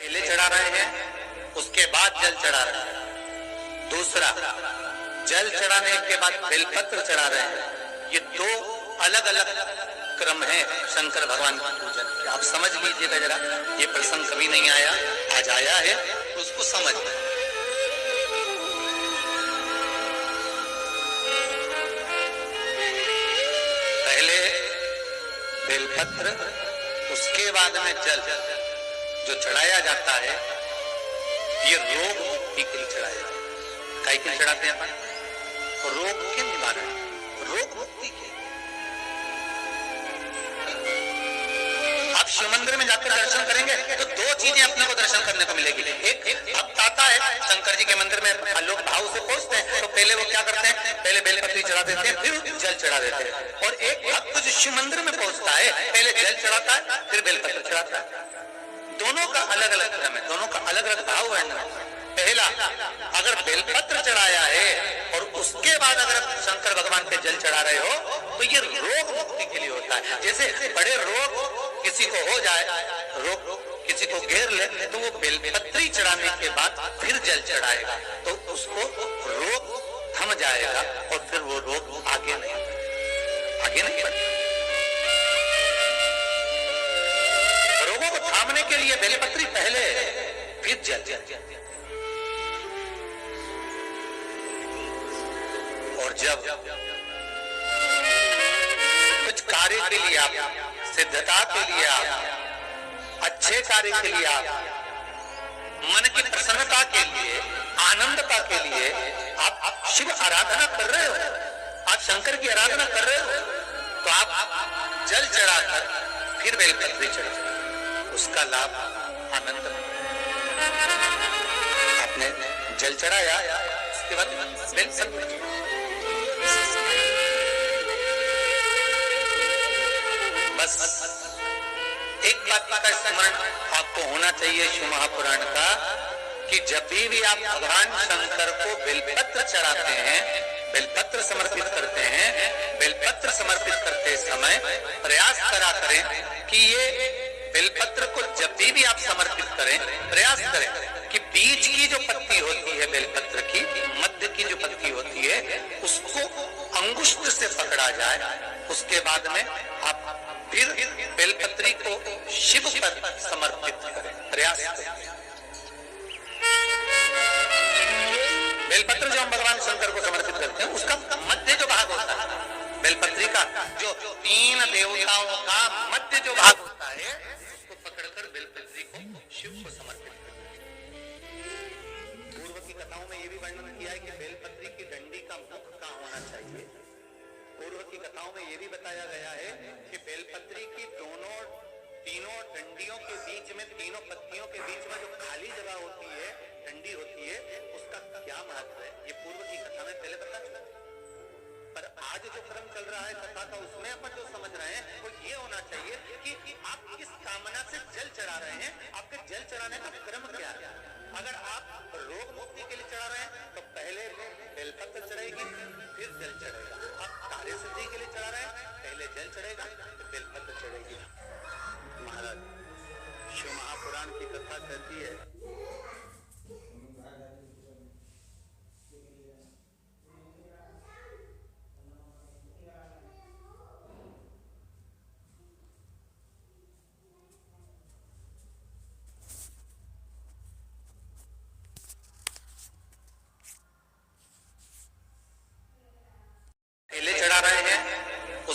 केले चढ़ा रहे हैं, उसके बाद जल चढ़ा रहे हैं। दूसरा, जल चढ़ाने के बाद बेलपत्र चढ़ा रहे हैं। ये दो अलग अलग क्रम है शंकर भगवान की पूजन के। आप समझ लीजिएगा जरा, ये प्रसंग कभी नहीं आया, आज आया है, उसको समझ लें। पहले बेलपत्र, उसके बाद में जल जो चढ़ाया जाता है, ये रोग मुक्ति के लिए चढ़ाया जाता है। काहे के लिए चढ़ाते हैं अपन? रोग के निवारण, रोग मुक्ति के। आप शिव मंदिर में जाकर दर्शन करेंगे तो दो चीजें अपने को दर्शन करने को मिलेगी। एक भक्त आता है शंकर जी के मंदिर में, लोग भाव से पहुंचते हैं, तो पहले वो क्या करते हैं? पहले बेलपत्री चढ़ा देते हैं, फिर जल चढ़ा देते हैं। और एक भक्त जो शिव मंदिर में पहुंचता है, पहले जल चढ़ाता है, फिर बेलपत्र चढ़ाता है। दोनों का अलग अलग क्रम है, दोनों का अलग अलग भाव है। पहला, अगर बेलपत्र चढ़ाया है और उसके बाद अगर शंकर भगवान पे जल चढ़ा रहे हो, तो ये रोग मुक्ति के लिए होता है। जैसे बड़े रोग किसी को हो जाए, रोग किसी को घेर ले, तो वो बेलपत्री चढ़ाने के बाद फिर जल चढ़ाएगा, तो उसको रोग थम जाएगा और फिर वो रोग आगे नहीं बढ़ेगा। रोगों को थामने के लिए बेलपत्री पहले, फिर जल। और जब कुछ कार्य के लिए आप, सिद्धता के लिए आप, अच्छे कार्य के लिए आप, मन की प्रसन्नता के लिए, आनंदता के लिए आप शिव आराधना कर रहे हो, आप शंकर की आराधना कर रहे हो, तो आप जल चढ़ाकर फिर बेलपत्री चढ़ाओ, उसका लाभ आनंद में। आपने जल चढ़ाया, उसके बाद बेलपत्री। बस एक बात का स्मरण आपको होना चाहिए शिव महापुराण का, कि जब भी आप भगवान शंकर को बेलपत्र चढ़ाते हैं, बेलपत्र समर्पित करते हैं, बेलपत्र समर्पित करते समय प्रयास करा करें कि ये बेलपत्र को जब भी आप समर्पित करें, प्रयास करें कि बीच की जो पत्ती होती है बेलपत्र की, मध्य की जो पत्ती होती है, उसको अंगुष्ठ से पकड़ा जाए। उसके बाद में आप फिर बेलपत्री को शिव पर समर्पित करें, प्रयास करें। बेलपत्र जो हम भगवान शंकर को समर्पित करते हैं, उसका मध्य जो भाग होता है, बेलपत्री का जो तीन देवताओं का मध्य जो भाग होता है, उसको पकड़कर बेलपत्री को शिव को समर्पित करते हैं। पूर्व की कथाओं में यह भी वर्णन किया है कि बेलपत्री की डंडी का मुख कहां होना चाहिए। पूर्व की कथाओं में यह भी बताया गया है कि बेलपत्री की तीनों डंडियों के बीच में, तीनों पत्तियों के बीच में जो खाली जगह होती है, डंडी होती है, उसका क्या महत्व है, ये पूर्व की कथा में पहले पता चला। पर आज जो क्रम चल रहा है कथा का, उसमें अपन जो समझ रहे हैं वो ये होना चाहिए कि आप किस कामना से जल चढ़ा रहे हैं, आपके जल चढ़ाने का क्रम क्या है। अगर आप रोग मुक्ति के लिए चढ़ा रहे हैं, तो पहले बेलपत्र चढ़ेगी, फिर जल चढ़ेगा। आप कार्य सिद्धि के लिए चढ़ा रहे हैं, पहले जल चढ़ेगा, फिर बेलपत्र चढ़ेगी। महाराज शिव महापुराण की कथा कहती है, केले चढ़ा रहे हैं,